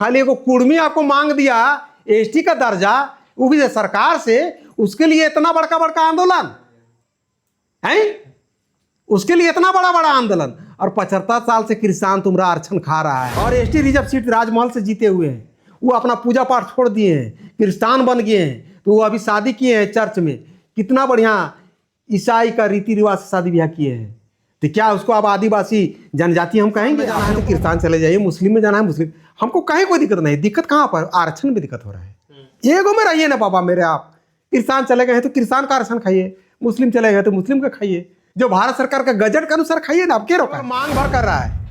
खाली एगो कुर्मी आपको मांग दिया एसटी का दर्जा, वो भी सरकार से, उसके लिए इतना बड़का बड़का आंदोलन है, उसके लिए इतना बड़ा बड़ा आंदोलन। और 75 साल से किसान तुम्हारा आरक्षण खा रहा है और एसटी रिजर्व सीट राजमहल से जीते हुए हैं। वो अपना पूजा पाठ छोड़ दिए हैं, किसान बन गए हैं। तो वो अभी शादी किए हैं चर्च में, कितना बढ़िया ईसाई का रीति रिवाज से शादी ब्याह किए हैं। तो क्या उसको अब आदिवासी जनजाति हम कहेंगे? जाना है तो किसान चले जाइए, मुस्लिम में जाना है मुस्लिम, हमको कहीं कोई दिक्कत नहीं। दिक्कत कहाँ पर? आरक्षण में दिक्कत हो रहा है। एगो में रहिए ना बाबा मेरे आप। किसान चले गए हैं तो किसान का आरक्षण खाइए, मुस्लिम चले गए तो मुस्लिम का खाइए, जो भारत सरकार का गजट के अनुसार खाइए ना। अब क्या रोका? मांग भर कर रहा है।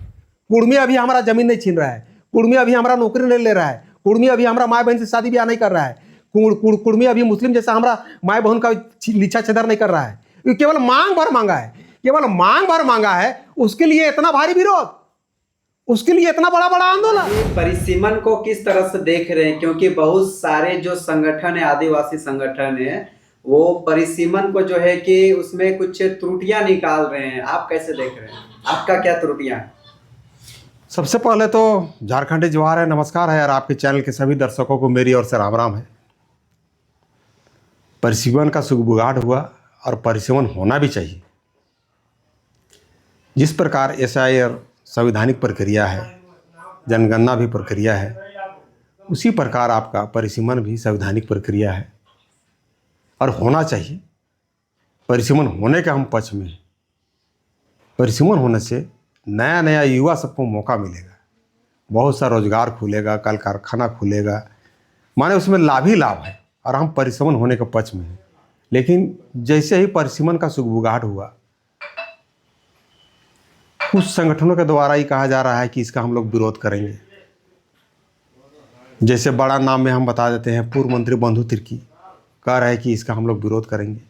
कुर्मी अभी हमारा जमीन नहीं छीन रहा है, कुर्मी अभी हमारा नौकरी नहीं ले रहा है, कुर्मी अभी हमारा माँ बहन से शादी ब्याह नहीं कर रहा है, कुर्मी अभी मुस्लिम जैसा हमारा माँ बहन का लीछा छेदर नहीं कर रहा है। ये केवल मांग भर मांगा है, केवल मांग भर मांगा है। उसके लिए इतना भारी विरोध, उसके लिए इतना बड़ा बड़ा आंदोलन। परिसीमन को किस तरह से देख रहे हैं? क्योंकि बहुत सारे जो संगठन है, आदिवासी संगठन है, वो परिसीमन को जो है कि उसमें कुछ त्रुटियां निकाल रहे हैं। आप कैसे देख रहे हैं? आपका क्या त्रुटियां है? सबसे पहले तो झारखंडी जवाहर है, नमस्कार है, और आपके चैनल के सभी दर्शकों को मेरी ओर से राम राम है। परिसीमन का सुगबुगाहट हुआ और परिसीमन होना भी चाहिए। जिस प्रकार एसआईआर संवैधानिक प्रक्रिया है, जनगणना भी प्रक्रिया है, उसी प्रकार आपका परिसीमन भी संवैधानिक प्रक्रिया है और होना चाहिए। परिसीमन होने का हम पक्ष में हैं। परिसीमन होने से नया नया युवा सबको मौका मिलेगा, बहुत सा रोजगार खुलेगा, कल कारखाना खुलेगा, माने उसमें लाभ ही लाभ है, और हम परिसीमन होने के पक्ष में हैं। लेकिन जैसे ही परिसीमन का सुगबुगाहट हुआ, कुछ संगठनों के द्वारा ही कहा जा रहा है कि इसका हम लोग विरोध करेंगे। जैसे बड़ा नाम में हम बता देते हैं, पूर्व मंत्री बंधु तिर्की कह रहे हैं कि इसका हम लोग विरोध करेंगे।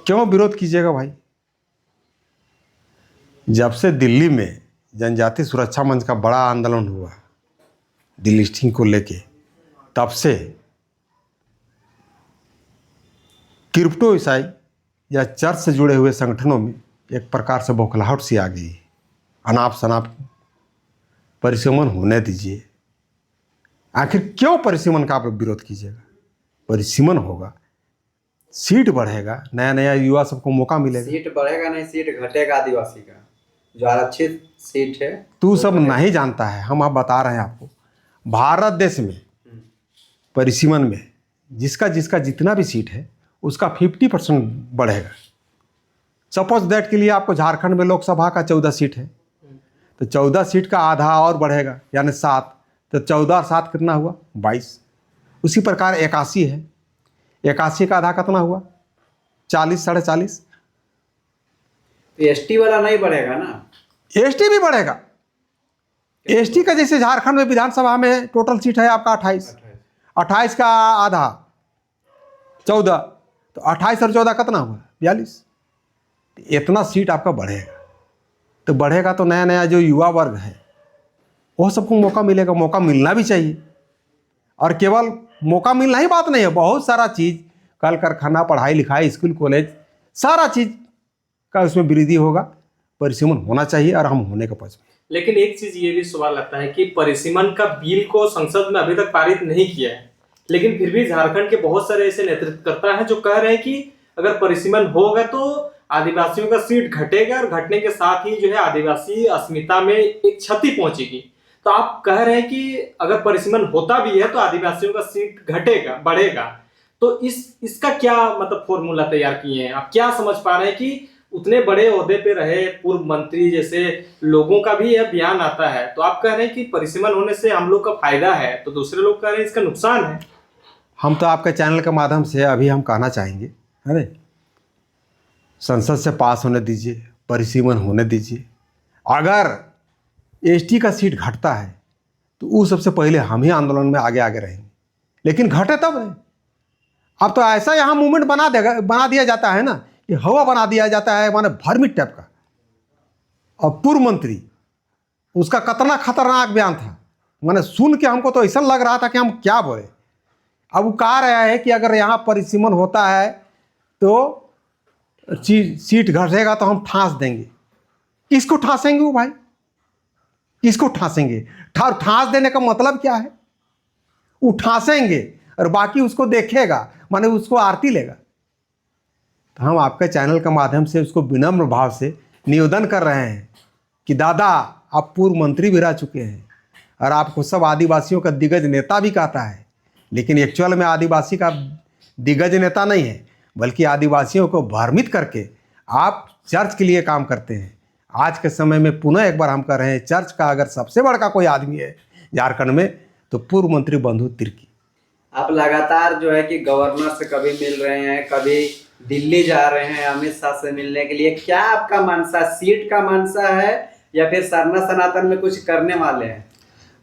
क्यों विरोध कीजिएगा भाई? जब से दिल्ली में जनजाति सुरक्षा मंच का बड़ा आंदोलन हुआ डिलिस्टिंग को लेके, तब से क्रिप्टो ईसाई या चर्च से जुड़े हुए संगठनों में एक प्रकार से बौखलाहट सी आ गई। अनाप शनाप परिसीमन होने दीजिए। आखिर क्यों परिसीमन का आप विरोध कीजिएगा? परिसीमन होगा, सीट बढ़ेगा, नया नया युवा सबको मौका मिलेगा। सीट बढ़ेगा नहीं, सीट घटेगा आदिवासी का, जो आरक्षित सीट है। तू सब नहीं जानता है, हम आप बता रहे हैं आपको। भारत देश में परिसीमन में जिसका जिसका जितना भी सीट है उसका 50% बढ़ेगा। सपोज दैट के लिए आपको झारखंड में लोकसभा का 14 सीट है, तो 14 सीट का आधा और बढ़ेगा, यानी 7। तो 14 और 7 कितना हुआ? 22। उसी प्रकार 81 है, 81 का आधा कितना हुआ? 40, 40.5। एसटी वाला नहीं बढ़ेगा ना? एसटी भी बढ़ेगा। एसटी का जैसे झारखंड में विधानसभा में टोटल सीट है आपका 28, 28 का आधा 14, तो 28 और 14 कितना हुआ? 42। इतना सीट आपका बढ़ेगा। तो बढ़ेगा तो नया नया जो युवा वर्ग है वो सबको मौका मिलेगा। मौका मिलना भी चाहिए, और केवल मौका मिलना ही बात नहीं है, बहुत सारा चीज़, कल कारखाना, पढ़ाई लिखाई, स्कूल कॉलेज, सारा चीज़ का उसमें वृद्धि होगा। परिसीमन होना चाहिए और हम होने का पक्ष में। लेकिन एक चीज ये भी सवाल आता है कि परिसीमन का बिल को संसद में अभी तक पारित नहीं किया है, लेकिन फिर भी झारखंड के बहुत सारे ऐसे नेतृत्वकर्ता हैं जो कह रहे हैं कि अगर परिसीमन होगा तो आदिवासियों का सीट घटेगा, और घटने के साथ ही जो है आदिवासी अस्मिता में एक क्षति पहुंचेगी। तो आप कह रहे हैं कि अगर परिसीमन होता भी है तो आदिवासियों का सीट घटेगा, बढ़ेगा। तो इसका क्या मतलब फॉर्मूला तैयार किए हैं? आप क्या समझ पा रहे हैं कि उतने बड़े ओहदे पे रहे पूर्व मंत्री जैसे लोगों का भी यह बयान आता है, तो आप कह रहे हैं कि परिसीमन होने से हम लोग का फायदा है, तो दूसरे लोग कह रहे हैं इसका नुकसान है। हम तो आपके चैनल के माध्यम से अभी हम कहना चाहेंगे, अरे संसद से पास होने दीजिए, परिसीमन होने दीजिए। अगर एसटी का सीट घटता है तो वो सबसे पहले हम ही आंदोलन में आगे आगे रहेंगे, लेकिन घटे तब नहीं। अब तो ऐसा यहाँ मूवमेंट बना दिया जाता है ना, कि हवा बना दिया जाता है, माने भरमिट टाइप का। और पूर्व मंत्री, उसका कितना खतरनाक बयान था, माने सुन के हमको तो ऐसा लग रहा था कि हम क्या बोले। अब वो कह रहा है कि अगर यहाँ परिसीमन होता है तो सीट घटेगा तो हम ठांस देंगे। किसको ठांसेंगे वो भाई? किसको ठासेंगे? ठास देने का मतलब क्या है? उठासेंगे और बाकी उसको देखेगा, माने उसको आरती लेगा। तो हम आपके चैनल के माध्यम से उसको विनम्र भाव से निवेदन कर रहे हैं कि दादा, आप पूर्व मंत्री भी रह चुके हैं और आपको सब आदिवासियों का दिग्गज नेता भी कहता है, लेकिन एक्चुअल में आदिवासी का दिग्गज नेता नहीं है, बल्कि आदिवासियों को भ्रमित करके आप चर्च के लिए काम करते हैं। आज के समय में पुनः एक बार हम कह रहे हैं, चर्च का अगर सबसे बड़ा कोई आदमी है झारखंड में तो पूर्व मंत्री बंधु तिर्की। आप लगातार जो है कि गवर्नर से कभी मिल रहे हैं, कभी दिल्ली जा रहे हैं अमित शाह से मिलने के लिए। क्या आपका मनसा, सीट का मनसा है या फिर सरना सनातन में कुछ करने वाले हैं?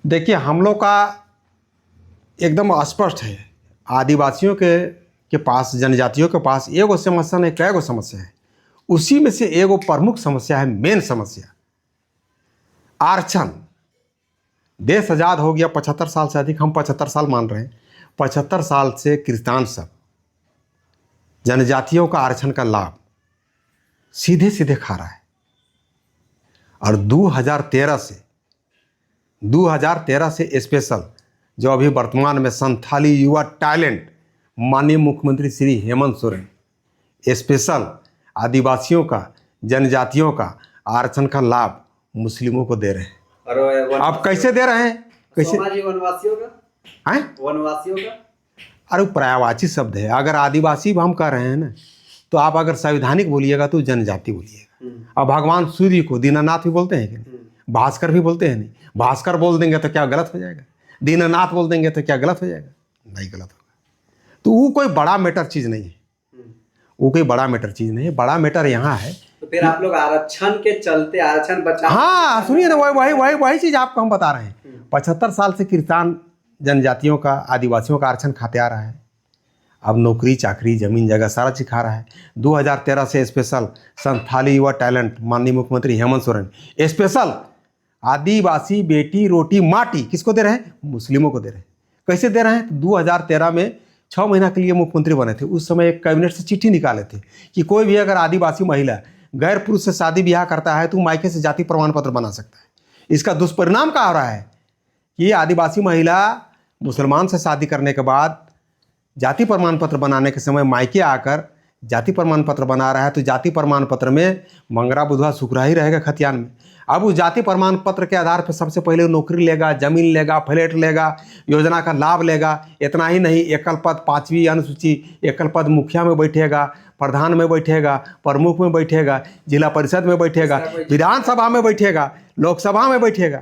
देखिए, हम लोग का एकदम स्पष्ट है, आदिवासियों के पास, जनजातियों के पास एगो समस्या नहीं, कई गो समस्या है। उसी में से एगो प्रमुख समस्या है, मेन समस्या आरक्षण। देश आज़ाद हो गया 75 साल से अधिक, हम 75 साल मान रहे हैं। 75 साल से किसान सब जनजातियों का आरक्षण का लाभ सीधे सीधे खा रहा है। और 2013 से स्पेशल जो अभी वर्तमान में संथाली युवा टैलेंट माननीय मुख्यमंत्री श्री हेमंत सोरेन स्पेशल आदिवासियों का, जनजातियों का आरक्षण का लाभ मुस्लिमों को दे रहे हैं। और आप कैसे दे रहे हैं? कैसे? सोमाजी वनवासियों का हैं? वनवासियों का अरे पर्यायवाची शब्द है। अगर आदिवासी हम कह रहे हैं ना, तो आप अगर संवैधानिक बोलिएगा तो जनजाति बोलिएगा। अब भगवान सूर्य को दीनानाथ भी बोलते हैं कि नहीं? भास्कर भी बोलते हैं नहीं? भास्कर बोल देंगे तो क्या गलत हो जाएगा? दीनानाथ बोल देंगे तो क्या गलत हो जाएगा? नहीं गलत होगा। तो वो कोई बड़ा मैटर चीज़ नहीं है, वो कोई बड़ा मैटर चीज़ नहीं है। बड़ा मैटर यहाँ है। तो फिर आप लोग आरक्षण के चलते, आरक्षण बचा, हाँ सुनिए ना, वही चीज़ आपको हम बता रहे हैं। 75 साल से किसान जनजातियों का, आदिवासियों का आरक्षण खाते आ रहा है। अब नौकरी चाकरी, जमीन जगह सारा चीज खा रहा है। 2013 से स्पेशल संथाली युवा टैलेंट माननीय मुख्यमंत्री हेमंत सोरेन स्पेशल आदिवासी बेटी रोटी माटी किसको दे रहे हैं? मुस्लिमों को दे रहे हैं। कैसे दे रहे हैं? तो 2013 में 6 महीना के लिए मुख्यमंत्री बने थे। उस समय एक कैबिनेट से चिट्ठी निकाले थे कि कोई भी अगर आदिवासी महिला गैर पुरुष से शादी ब्याह करता है तो मायके से जाति प्रमाण पत्र बना सकता है। इसका दुष्परिणाम क्या हो रहा है कि आदिवासी महिला मुसलमान से शादी करने के बाद जाति प्रमाण पत्र बनाने के समय मायके आकर जाति प्रमाण पत्र बना रहा है, तो जाति प्रमाण पत्र में मंगरा बुधवा शुक्रा ही रहेगा खतियान में। अब उस जाति प्रमाण पत्र के आधार पर सबसे पहले नौकरी लेगा, जमीन लेगा, फ्लैट लेगा, योजना का लाभ लेगा। इतना ही नहीं, एकल पद 5वीं अनुसूची एकल पद मुखिया में बैठेगा, प्रधान में बैठेगा, प्रमुख में बैठेगा, जिला परिषद में बैठेगा, विधानसभा में बैठेगा, लोकसभा में बैठेगा।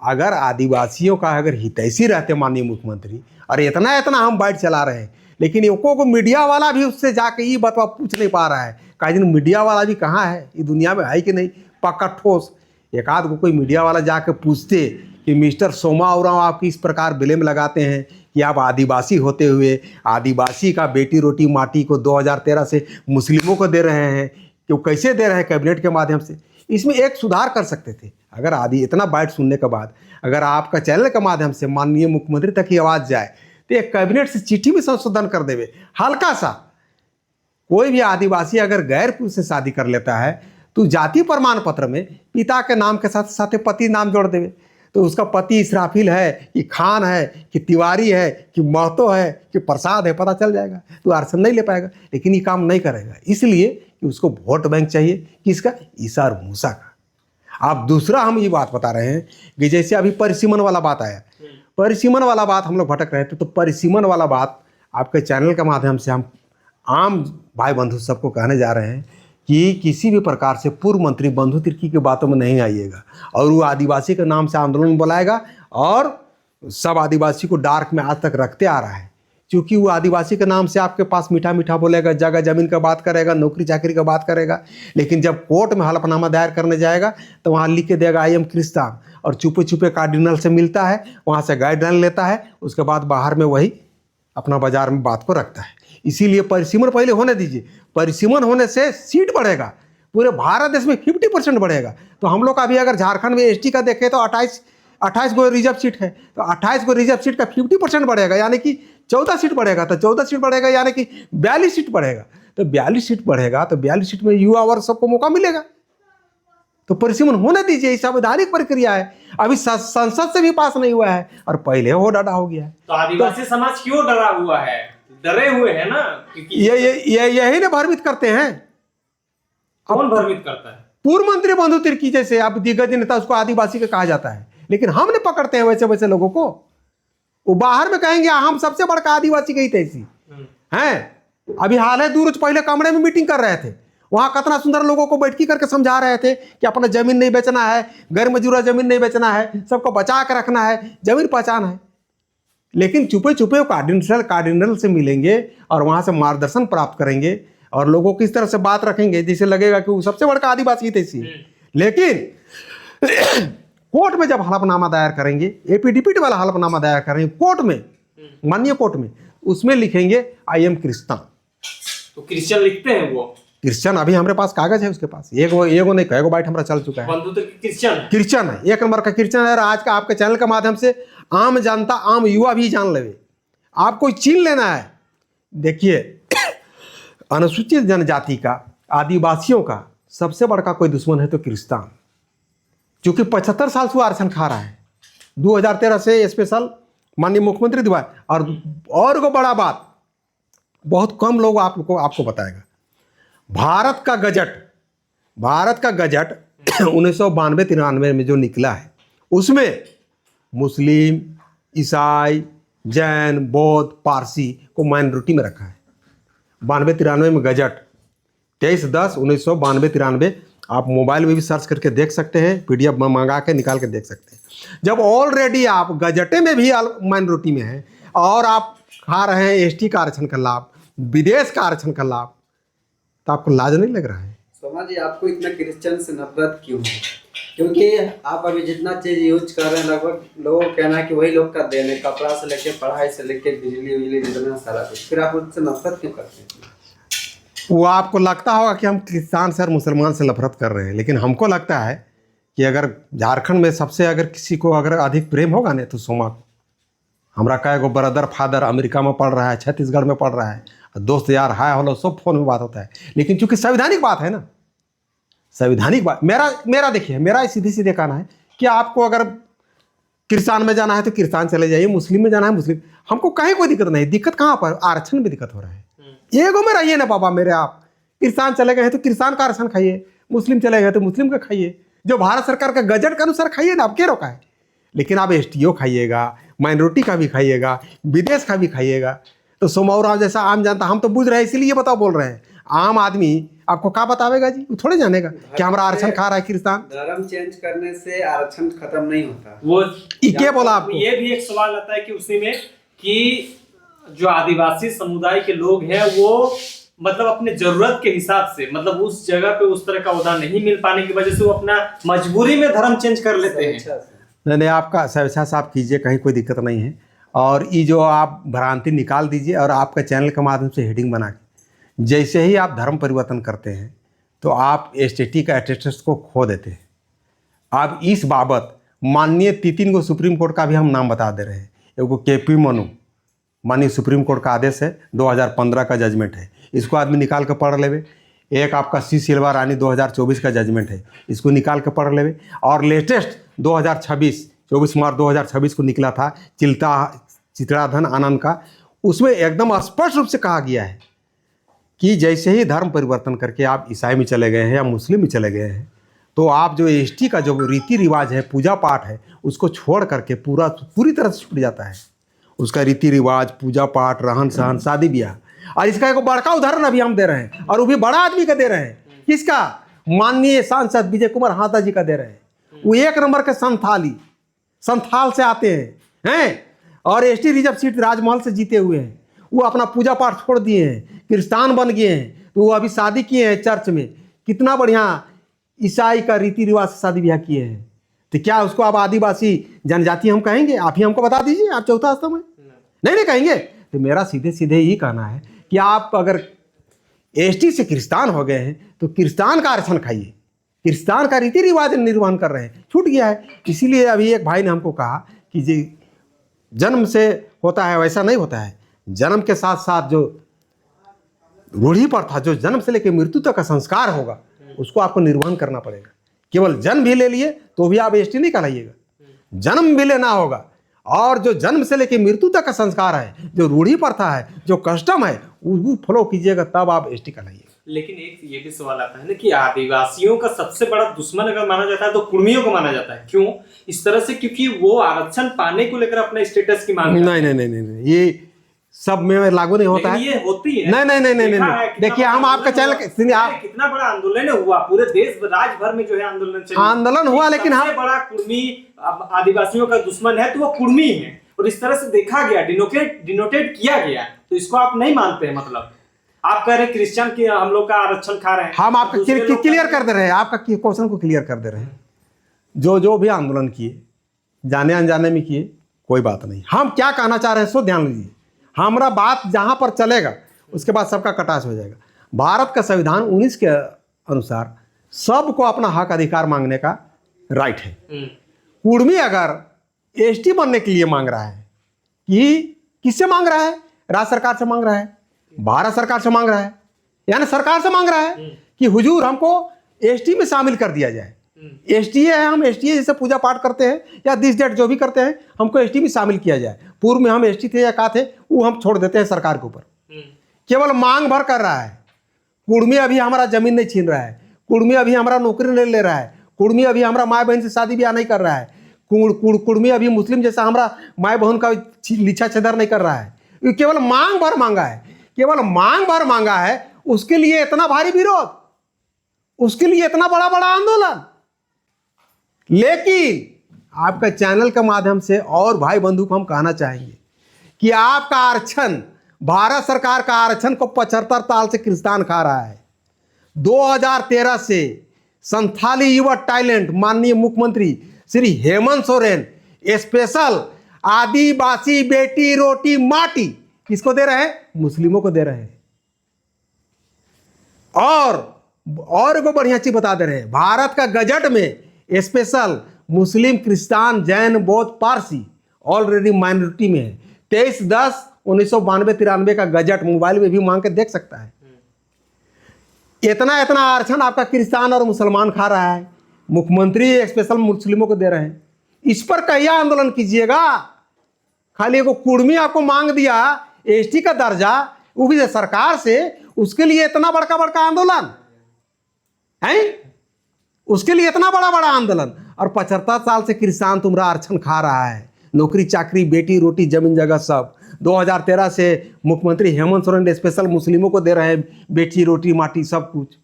अगर आदिवासियों का अगर हितैषी रहते माननीय मुख्यमंत्री, और इतना हम बाइट चला रहे हैं, लेकिन एको को मीडिया वाला भी उससे जाके ये बतवा पूछ नहीं पा रहा है। कई दिन मीडिया वाला भी कहाँ है, ये दुनिया में है कि नहीं पक्का ठोस। एक आध को कोई मीडिया वाला जाके पूछते कि मिस्टर सोमा उरांव आपकी इस प्रकार ब्लेम लगाते हैं कि आप आदिवासी होते हुए आदिवासी का बेटी रोटी माटी को 2013 से मुस्लिमों को दे रहे हैं, कि वो कैसे दे रहे हैं कैबिनेट के माध्यम से। इसमें एक सुधार कर सकते थे। अगर इतना बाइट सुनने के बाद अगर आपका चैनल के माध्यम से माननीय मुख्यमंत्री तक की आवाज़ जाए तो एक कैबिनेट से चिट्ठी भी संशोधन कर देवे हल्का सा। कोई भी आदिवासी अगर गैर पुरुष से शादी कर लेता है तो जाति प्रमाण पत्र में पिता के नाम के साथ साथ पति नाम जोड़ देवे, तो उसका पति इसराफिल है कि खान है कि तिवारी है कि महतो है कि प्रसाद है पता चल जाएगा, तो आरक्षण नहीं ले पाएगा। लेकिन ये काम नहीं करेगा, इसलिए कि उसको वोट बैंक चाहिए, किसका? ईसा और मूसा का। आप दूसरा हम ये बात बता रहे हैं कि जैसे अभी परिसीमन वाला बात आया, परिसीमन वाला बात हम लोग भटक रहे थे, तो परिसीमन वाला बात आपके चैनल के माध्यम से हम आम भाई बंधु सबको कहने जा रहे हैं कि किसी भी प्रकार से पूर्व मंत्री बंधु तिर्की की बातों में नहीं आइएगा। और वो आदिवासी के नाम से आंदोलन बुलाएगा और सब आदिवासी को डार्क में आज तक रखते आ रहा है, क्योंकि वो आदिवासी के नाम से आपके पास मीठा मीठा बोलेगा, जगह जमीन का बात करेगा, नौकरी चाकरी का बात करेगा। लेकिन जब कोर्ट में हलफनामा दायर करने जाएगा तो वहाँ लिख के देगा आई एम क्रिस्तान, और छुपे छुपे कार्डिनल से मिलता है, वहाँ से गाइडलाइन लेता है, उसके बाद बाहर में वही अपना बाजार में बात को रखता है। इसीलिए परिसीमन पहले होने दीजिए। परिसीमन होने से सीट बढ़ेगा, पूरे भारत देश में 50% बढ़ेगा। तो हम लोग का अभी अगर झारखंड में एसटी का देखें तो 28 गो रिजर्व सीट है, तो 28 गो रिजर्व सीट का 50% बढ़ेगा, यानी कि 14 सीट बढ़ेगा। तो 14 सीट बढ़ेगा यानी कि 42 सीट बढ़ेगा। तो 42 सीट बढ़ेगा तो 42 सीट में युवा वर्ग सबको मौका मिलेगा। तो परिसीमन होने दीजिए, ये संवैधानिक प्रक्रिया है। अभी संसद से भी पास नहीं हुआ है और पहले हो डरा हो गया है। तो आदिवासी समाज क्यों डरा हुआ है? डरे हुए है ना, क्योंकि यही ना भ्रमित करते हैं। कौन भ्रमित करता है? पूर्व मंत्री बंधु तिर्की जैसे आप दिग्गज नेता, उसको आदिवासी का कहा जाता है, लेकिन हमने पकड़ते हैं वैसे वैसे लोगों को। वो बाहर में कहेंगे हम सबसे बड़का आदिवासी कही तैसी हैं। अभी हाल है दूर पहले कमरे में मीटिंग कर रहे थे, वहां कितना सुंदर लोगों को बैठकी करके समझा रहे थे कि अपना जमीन नहीं बेचना है, गैर मजूरा जमीन नहीं बेचना है, सबको बचा के रखना है, जमीन पहचान है। लेकिन छुपे छुपे कार्डिनल से मिलेंगे और वहां से मार्गदर्शन प्राप्त करेंगे और लोगों की इस तरह से बात रखेंगे जिससे लगेगा कि वो सबसे बड़का आदिवासी तैसी है। लेकिन कोर्ट में जब हलफनामा दायर करेंगे, एफिडेविट वाला हलफनामा दायर करेंगे कोर्ट में, माननीय कोर्ट में, उसमें लिखेंगे आई एम क्रिश्चियन। तो क्रिश्चियन लिखते हैं वो? क्रिश्चियन अभी हमारे पास कागज है उसके पास, एगो नहीं कएगो बाइट हमारा चल चुका है। बंधु तो क्रिश्चियन है, एक नंबर का क्रिश्चियन है। और आज का आपके चैनल के माध्यम से आम जनता, आम युवा भी जान लेवे। आप कोई चीन लेना है, देखिए अनुसूचित जनजाति का, आदिवासियों का सबसे बड़का कोई दुश्मन है तो क्रिश्चियन, क्योंकि 75 साल से वो आरक्षण खा रहा है। 2013 से स्पेशल माननीय मुख्यमंत्री दिवाए। और को बड़ा बात बहुत कम लोग आपको बताएगा, भारत का गजट 1992-93 में जो निकला है, उसमें मुस्लिम, ईसाई, जैन, बौद्ध, पारसी को माइनॉरिटी में रखा है। 92-93 में गजट 23/10/1992-93 आप मोबाइल में भी सर्च करके देख सकते हैं, PDF में मंगा के निकाल के देख सकते हैं। जब ऑलरेडी आप गजटे में भी माइनॉरिटी में हैं और आप खा रहे हैं ST का आरक्षण का लाभ, विदेश का आरक्षण का लाभ, तो आपको लाज नहीं लग रहा है? सोमा जी, आपको इतना क्रिश्चियन से नफरत क्यों है? क्योंकि आप अभी जितना चीज यूज कर रहे हैं, लगभग लोगों का कहना है कि वही लोग का देन है, कपड़ा से लेके, पढ़ाई से लेके, बिजली जितना सारा कुछ, फिर आप उनसे नफरत क्यों करते हैं? वो आपको लगता होगा कि हम क्रिश्चियन से और मुसलमान से नफरत कर रहे हैं, लेकिन हमको लगता है कि अगर झारखंड में सबसे अगर किसी को अगर अधिक प्रेम होगा ना तो सोमा को। हमारा कएगो ब्रदर फादर अमेरिका में पढ़ रहा है, छत्तीसगढ़ में पढ़ रहा है, दोस्त यार हाय हेलो सब फोन में बात होता है। लेकिन चूंकि संवैधानिक बात है ना, संवैधानिक बात, मेरा देखिए, मेरा सीधे सीधे कहना है कि आपको अगर क्रिश्चियन में जाना है तो क्रिश्चियन चले जाइए, मुस्लिम में जाना है मुस्लिम, हमको कहीं कोई दिक्कत नहीं। दिक्कत कहाँ पर? आरक्षण में दिक्कत हो रहा है। एगो में रहिए ना बाबा मेरे, आप क्रिश्चियन चले गए हैं तो क्रिश्चियन का आरक्षण खाइए, मुस्लिम चले गए तो मुस्लिम का खाइए, जो भारत सरकार का गजट के अनुसार खाइए ना, आप क्या रोका है? लेकिन आप STO खाइएगा, माइनॉरिटी का भी खाइएगा, विदेश का भी खाइएगा, तो सोमाउराव जैसा आम जनता, हम तो बुझ रहे हैं इसीलिए बताओ बोल रहे हैं। आम आदमी आपको क्या बतावेगा जी? वो थोड़े जानेगा कि हमारा आरक्षण खा रहा है क्रिश्चियन। धर्म चेंज करने से आरक्षण खत्म नहीं होता। वो क्या बोला आपको? ये भी एक सवाल आता है कि उसी में कि जो आदिवासी समुदाय के लोग हैं वो मतलब अपने जरूरत के हिसाब से, मतलब उस जगह पे उस तरह का ओहदा नहीं मिल पाने की वजह से वो अपना मजबूरी में धर्म चेंज कर लेते हैं। नहीं, आपका स्वेच्छा से आप कीजिए, कहीं कोई दिक्कत नहीं है। और ये जो आप भ्रांति निकाल दीजिए और आपका चैनल के माध्यम से हेडिंग बना के, जैसे ही आप धर्म परिवर्तन करते हैं तो आप STT का स्टेटस को खो देते हैं। आप इस बाबत माननीय 3 गो सुप्रीम कोर्ट का भी हम नाम बता दे रहे हैं। एगो KP मनु, माननीय सुप्रीम कोर्ट का आदेश है, 2015 का जजमेंट है, इसको आदमी निकाल के पढ़ लेवे। एक आपका C सिल्वा रानी 2024 का जजमेंट है, इसको निकाल के पढ़ लेवे। और लेटेस्ट 24 मार्च 2026 को निकला था चित्राधन आनंद का, उसमें एकदम स्पष्ट रूप से कहा गया है कि जैसे ही धर्म परिवर्तन करके आप ईसाई में चले गए हैं या मुस्लिम में चले गए हैं, तो आप जो ST का जो रीति रिवाज है, पूजा पाठ है, उसको छोड़ करके पूरी तरह से छूट जाता है। उसका रीति रिवाज, पूजा पाठ, रहन सहन, शादी ब्याह। और इसका एक बड़का उदाहरण अभी हम दे रहे हैं, और वो भी बड़ा आदमी का दे रहे हैं। किसका? माननीय सांसद विजय कुमार हाथा जी का दे रहे हैं। वो 1 नंबर के संथाल से आते हैं और ST रिजर्व सीट राजमहल से जीते हुए हैं। वो अपना पूजा पाठ छोड़ दिए हैं, क्रिश्चियन बन गए हैं, तो वो अभी शादी किए हैं चर्च में। कितना बढ़िया ईसाई का रीति रिवाज से शादी ब्याह किए हैं। तो क्या उसको आप आदिवासी जनजाति हम कहेंगे? आप ही हमको बता दीजिए, आप चौथा स्तंभ में नहीं कहेंगे। तो मेरा सीधे सीधे यही कहना है कि आप अगर ST से क्रिश्चियन हो गए हैं तो क्रिश्चियन का आरक्षण खाइए, क्रिश्चियन का रीति रिवाज निर्वहन कर रहे हैं, छूट गया है। इसीलिए अभी एक भाई ने हमको कहा कि जी जन्म से होता है वैसा नहीं होता है, जन्म के साथ साथ जो रूढ़ी प्रथा, जो जन्म से लेकर मृत्यु तक का संस्कार होगा, उसको आपको निर्वहन करना पड़ेगा। केवल जन्म भी ले लिए तो भी आप एसटी नहीं कहलाइएगा। जन्म भी लेना होगा, और जो जन्म से लेकर मृत्यु तक का संस्कार है, जो रूढ़ी प्रथा है, जो कस्टम है, वो फॉलो कीजिएगा, तब आप एसटी कहलाइएगा। लेकिन एक ये भी सवाल आता है ना कि आदिवासियों का सबसे बड़ा दुश्मन अगर माना जाता है तो कुर्मियों को माना जाता है, क्यों इस तरह से? क्योंकि वो आरक्षण पाने को लेकर अपने स्टेटस की मांग नहीं नहीं नहीं नहीं, ये सब में लागू नहीं होता है। ये होती है। नहीं नहीं नहीं नहीं नहीं, देखिए हम आपका चैनल आप कितना बड़ा आंदोलन हुआ, पूरे देश राज भर में जो है आंदोलन हुआ, लेकिन हम बड़ा कुर्मी आदिवासियों का दुश्मन है तो वो कुर्मी है, और इस तरह से देखा गया, डिनोटेट किया गया, तो इसको आप नहीं मानते हैं? मतलब आप कह रहे क्रिश्चियन की हम लोग का आरक्षण खा रहे हैं, हम आपका क्लियर कर दे रहे हैं, आपका क्वेश्चन को क्लियर कर दे रहे हैं। जो भी आंदोलन किए, जाने अनजाने में किए, कोई बात नहीं। हम क्या कहना चाह रहे हैं सो ध्यान लीजिए। हमारा बात जहां पर चलेगा उसके बाद सबका कटाश हो जाएगा। भारत का संविधान 19 के अनुसार सबको अपना हक अधिकार मांगने का राइट है। कुर्मी अगर एसटी बनने के लिए मांग रहा है, कि किससे मांग रहा है? राज्य सरकार से मांग रहा है, भारत सरकार से मांग रहा है, यानी सरकार से मांग रहा है कि हुजूर हमको एसटी में शामिल कर दिया जाए। एसटी है, हम एसटी जैसे पूजा पाठ करते हैं या दिस डेट जो भी करते हैं, हमको एसटी में शामिल किया जाए। पूर्व में हम एसटी थे या का थे, वो हम छोड़ देते हैं सरकार के ऊपर। केवल मांग भर कर रहा है। कुर्मी अभी हमारा जमीन नहीं छीन रहा है, कुर्मी अभी हमारा नौकरी नहीं ले रहा है, कुर्मी अभी हमारा माँ बहन से शादी ब्याह नहीं कर रहा है, कुर्मी अभी मुस्लिम जैसा हमारा माँ बहन का लीछा छेदर नहीं कर रहा है। ये केवल मांग भर मांगा है, केवल मांग भर मांगा है। उसके लिए इतना भारी विरोध, उसके लिए इतना बड़ा बड़ा आंदोलन। लेकिन आपका चैनल के माध्यम से और भाई बंधु को हम कहना चाहेंगे कि आपका आरक्षण, भारत सरकार का आरक्षण को 75 साल से किसान खा रहा है। 2013 से संथाली युवा टैलेंट माननीय मुख्यमंत्री श्री हेमंत सोरेन स्पेशल आदिवासी बेटी रोटी माटी किसको दे रहे हैं? मुस्लिमों को दे रहे हैं। और को बढ़िया चीज बता दे रहे हैं, भारत का गजट में स्पेशल मुस्लिम, क्रिश्चियन, जैन, बौद्ध, पारसी ऑलरेडी माइनॉरिटी में है। 23/10/1992-93 का गजट मोबाइल में भी मांग के देख सकता है। इतना इतना आरक्षण आपका क्रिश्चियन और मुसलमान खा रहा है, मुख्यमंत्री स्पेशल मुस्लिमों को दे रहे हैं। इस पर कहिए आंदोलन कीजिएगा। खाली एगो कुर्मी आपको मांग दिया एसटी का दर्जा, वो भी सरकार से, उसके लिए इतना बड़का बड़का आंदोलन है, उसके लिए इतना बड़ा बड़ा आंदोलन। और 75 साल से किसान तुम्हारा आरक्षण खा रहा है, नौकरी चाकरी, बेटी रोटी, जमीन जगह सब। 2013 से मुख्यमंत्री हेमंत सोरेन स्पेशल मुस्लिमों को दे रहे हैं बेटी रोटी माटी सब कुछ।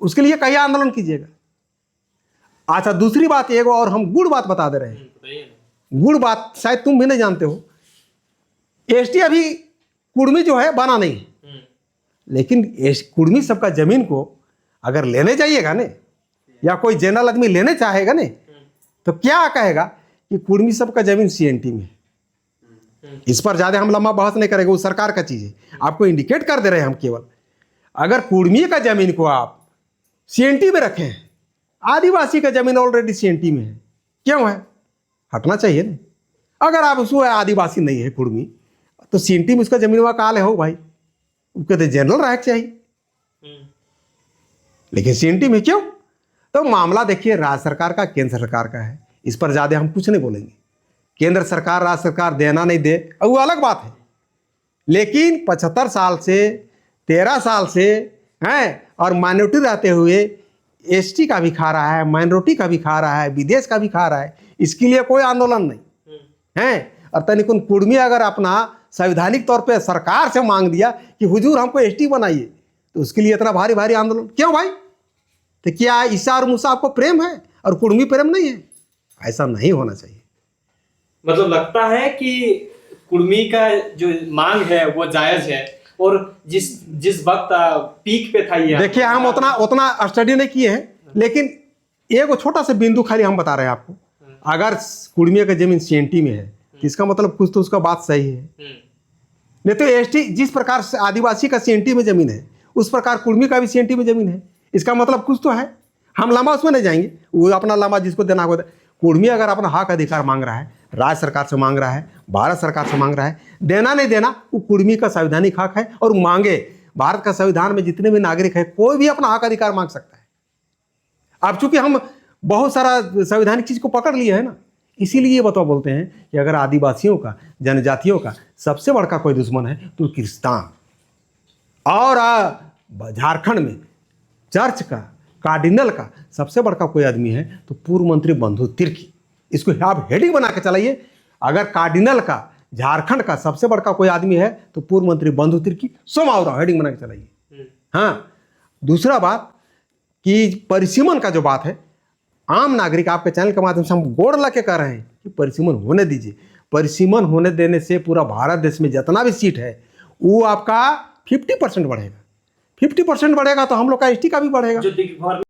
उसके लिए कहिए आंदोलन कीजिएगा। अच्छा, दूसरी बात एगो और हम गुड़ बात बता दे रहे हैं, गुड़ बात शायद तुम भी नहीं जानते हो। एसटी अभी कुर्मी जो है बना नहीं है, लेकिन कुर्मी सबका जमीन को अगर लेने जाइएगा ने, या कोई जनरल आदमी लेने चाहेगा ने, तो क्या कहेगा कि कुर्मी सबका जमीन सीएनटी में है। इस पर ज्यादा हम लंबा बहस नहीं करेंगे, वो सरकार का चीज है। आपको इंडिकेट कर दे रहे हैं हम केवल, अगर कुर्मी का जमीन को आप सीएनटी में रखे हैं, आदिवासी का जमीन ऑलरेडी सीएनटी में है, क्यों है? हटना चाहिए ना। अगर आप उसको आदिवासी नहीं है कुर्मी, तो सीएनटी में उसका जमीन वहाँ काल है हो भाई, वो कहते जनरल रह चाहिए, लेकिन सीएनटी में क्यों? तो मामला देखिए राज्य सरकार का, केंद्र सरकार का है। इस पर ज्यादा हम कुछ नहीं बोलेंगे। केंद्र सरकार, राज्य सरकार देना नहीं दे वो अलग बात है, लेकिन 75 साल से 13 साल से हैं, और माइनॉरिटी रहते हुए एसटी का भी खा रहा है, माइनॉरिटी का भी खा रहा है, विदेश का भी खा रहा है। इसके लिए कोई आंदोलन नहीं है। और तनिकुन कुर्मी अगर अपना संवैधानिक तौर पे सरकार से मांग दिया कि हुजूर हमको एसटी बनाइए, तो उसके लिए इतना भारी भारी आंदोलन क्यों भाई? तो क्या ईसा और मूसा आपको प्रेम है और कुर्मी प्रेम नहीं है? ऐसा नहीं होना चाहिए। मतलब लगता है कि कुर्मी का जो मांग है वो जायज है, और जिस वक्त पीक पे था ये, देखिए हम उतना स्टडी नहीं किए हैं, लेकिन एक छोटा सा बिंदु खाली हम बता रहे हैं आपको। अगर कुर्मी का जमीन सीएनटी में है, इसका मतलब कुछ तो उसका बात सही है। नहीं तो एसटी जिस प्रकार से आदिवासी का सीएनटी में जमीन है, उस प्रकार कुर्मी का भी सीएनटी में जमीन है। इसका मतलब कुछ तो है। हम लंबा उसमें नहीं जाएंगे, वो अपना लंबा जिसको देना होगा। कुर्मी अगर अपना हक अधिकार मांग रहा है, राज्य सरकार से मांग रहा है, भारत सरकार से मांग रहा है, देना नहीं देना वो कुर्मी का संवैधानिक हक है, और मांगे। भारत का संविधान में जितने भी नागरिक है, कोई भी अपना हक अधिकार मांग सकता है। अब चूंकि हम बहुत सारा संवैधानिक चीज को पकड़ लिया है ना। इसीलिए ये बताओ बोलते हैं कि अगर आदिवासियों का, जनजातियों का सबसे बड़का कोई दुश्मन है तो किर्गिस्तान, और झारखंड में चर्च का, कार्डिनल का सबसे बड़का कोई आदमी है तो पूर्व मंत्री बंधु तिर्की। इसको आप हेडिंग बना के चलाइए, अगर कार्डिनल का झारखंड का सबसे बड़का कोई आदमी है तो पूर्व मंत्री बंधु तिर्की, सोमावराव, हेडिंग बना के चलाइए। हाँ, दूसरा बात कि परिसीमन का जो बात है, आम नागरिक आपके चैनल के माध्यम से हम गोड़ ला के कह रहे हैं कि परिसीमन होने दीजिए। परिसीमन होने देने से पूरा भारत देश में जितना भी सीट है वो आपका 50% बढ़ेगा। 50% बढ़ेगा तो हम लोग का ST का भी बढ़ेगा। जो दिग्भर